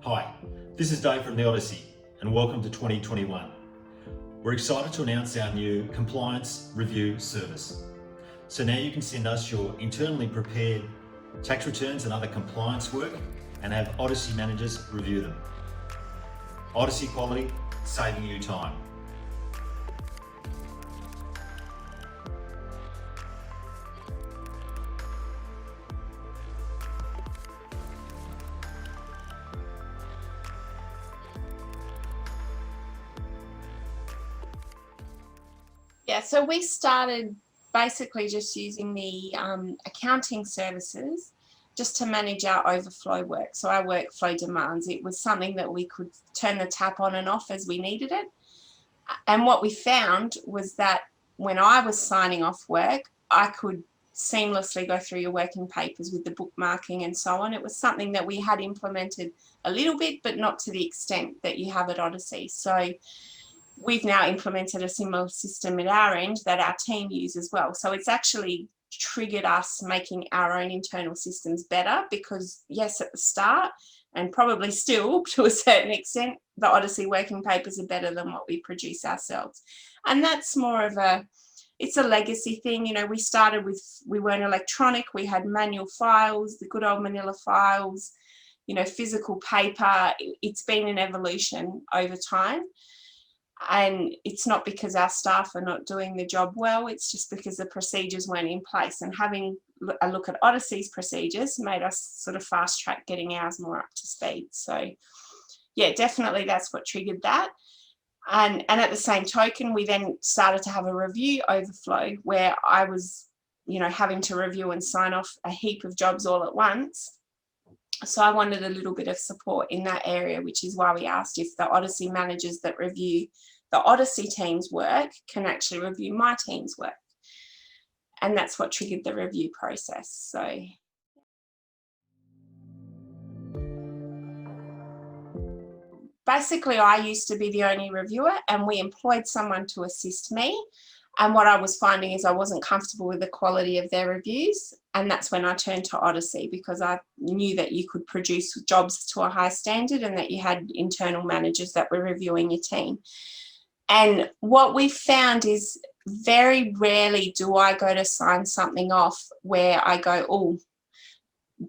Hi, this is Dave from the Odyssey and welcome to 2021. We're excited to announce our new compliance review service. So now you can send us your internally prepared tax returns and other compliance work and have Odyssey managers review them. Odyssey quality, saving you time. Yeah, so we started basically just using the accounting services just to manage our overflow work. So our workflow demands, it was something that we could turn the tap on and off as we needed it. And what we found was that when I was signing off work, I could seamlessly go through your working papers with the bookmarking and so on. It was something that we had implemented a little bit, but not to the extent that you have at Odyssey. So we've now implemented a similar system at our end that our team use as well. So it's actually triggered us making our own internal systems better because, yes, at the start, and probably still to a certain extent, the Odyssey working papers are better than what we produce ourselves. And that's more of it's a legacy thing. You know, we started with, we weren't electronic, we had manual files, the good old manila files, you know, physical paper. It's been an evolution over time. And it's not because our staff are not doing the job well, it's just because the procedures weren't in place. And having a look at Odyssey's procedures made us sort of fast track getting ours more up to speed. So yeah, definitely that's what triggered that. And at the same token, we then started to have a review overflow where I was, you know, having to review and sign off a heap of jobs all at once. So I wanted a little bit of support in that area, which is why we asked if the Odyssey managers that review the Odyssey team's work can actually review my team's work. And that's what triggered the review process. So basically, I used to be the only reviewer and we employed someone to assist me. And what I was finding is I wasn't comfortable with the quality of their reviews. And that's when I turned to Odyssey, because I knew that you could produce jobs to a high standard and that you had internal managers that were reviewing your team. And what we found is very rarely do I go to sign something off where I go, oh,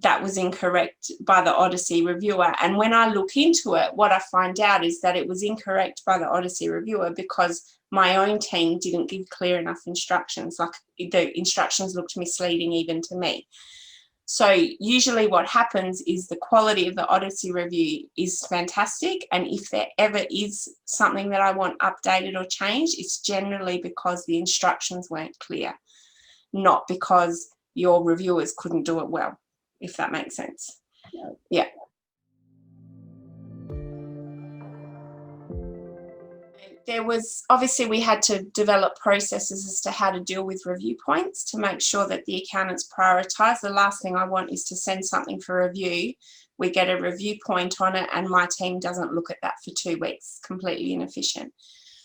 that was incorrect by the Odyssey reviewer. And when I look into it, what I find out is that it was incorrect by the Odyssey reviewer because my own team didn't give clear enough instructions. Like the instructions looked misleading even to me. So usually what happens is the quality of the Odyssey review is fantastic. And if there ever is something that I want updated or changed, it's generally because the instructions weren't clear, not because your reviewers couldn't do it well, if that makes sense. Yeah. There was, obviously we had to develop processes as to how to deal with review points to make sure that the accountants prioritise. The last thing I want is to send something for review, we get a review point on it and my team doesn't look at that for 2 weeks, completely inefficient.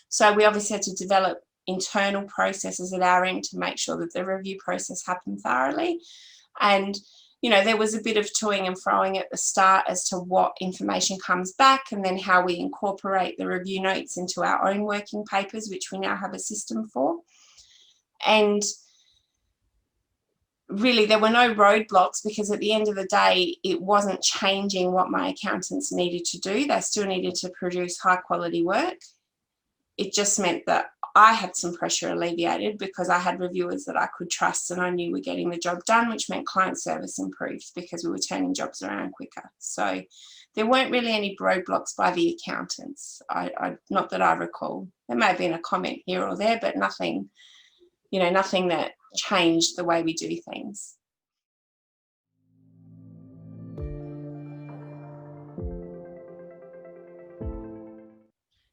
So we obviously had to develop internal processes at our end to make sure that the review process happened thoroughly. And you know, there was a bit of toing and froing at the start as to what information comes back and then how we incorporate the review notes into our own working papers, which we now have a system for. And really there were no roadblocks because at the end of the day, it wasn't changing what my accountants needed to do. They still needed to produce high quality work. It just meant that I had some pressure alleviated because I had reviewers that I could trust and I knew we're getting the job done, which meant client service improved because we were turning jobs around quicker. So there weren't really any roadblocks by the accountants. Not that I recall. There may have been a comment here or there, but nothing, you know, nothing that changed the way we do things.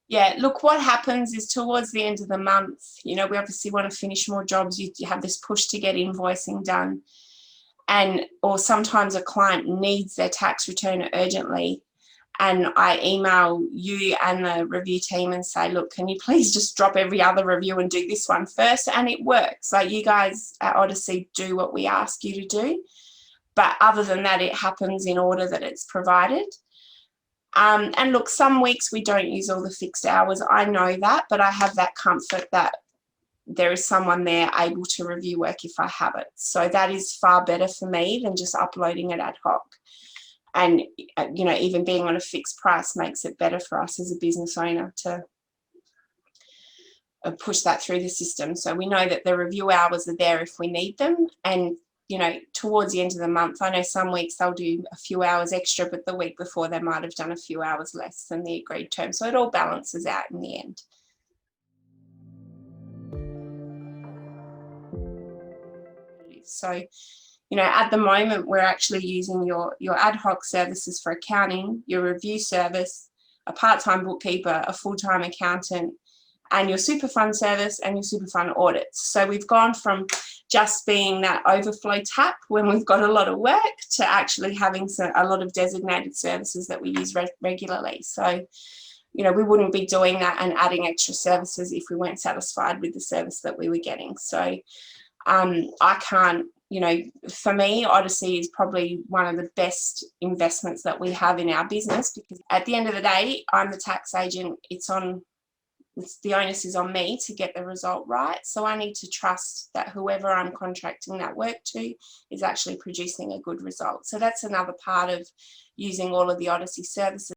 Yeah, look, what happens is towards the end of the month, you know, we obviously want to finish more jobs. You have this push to get invoicing done. Or sometimes a client needs their tax return urgently. And I email you and the review team and say, look, can you please just drop every other review and do this one first? And it works. Like you guys at Odyssey do what we ask you to do. But other than that, it happens in order that it's provided. And look, some weeks we don't use all the fixed hours. I know that, but I have that comfort that there is someone there able to review work if I have it. So that is far better for me than just uploading it ad hoc. And, you know, even being on a fixed price makes it better for us as a business owner to push that through the system. So we know that the review hours are there if we need them. And, you know, towards the end of the month, I know some weeks they'll do a few hours extra, but the week before they might have done a few hours less than the agreed term. So it all balances out in the end. So, you know, at the moment, we're actually using your ad hoc services for accounting, your review service, a part-time bookkeeper, a full-time accountant, and your super fund service and your super fund audits. So we've gone from just being that overflow tap when we've got a lot of work to actually having a lot of designated services that we use regularly. So, you know, we wouldn't be doing that and adding extra services if we weren't satisfied with the service that we were getting. So I can't, you know, for me, Odyssey is probably one of the best investments that we have in our business, because at the end of the day, I'm the tax agent. The onus is on me to get the result right. So I need to trust that whoever I'm contracting that work to is actually producing a good result. So that's another part of using all of the Odyssey services.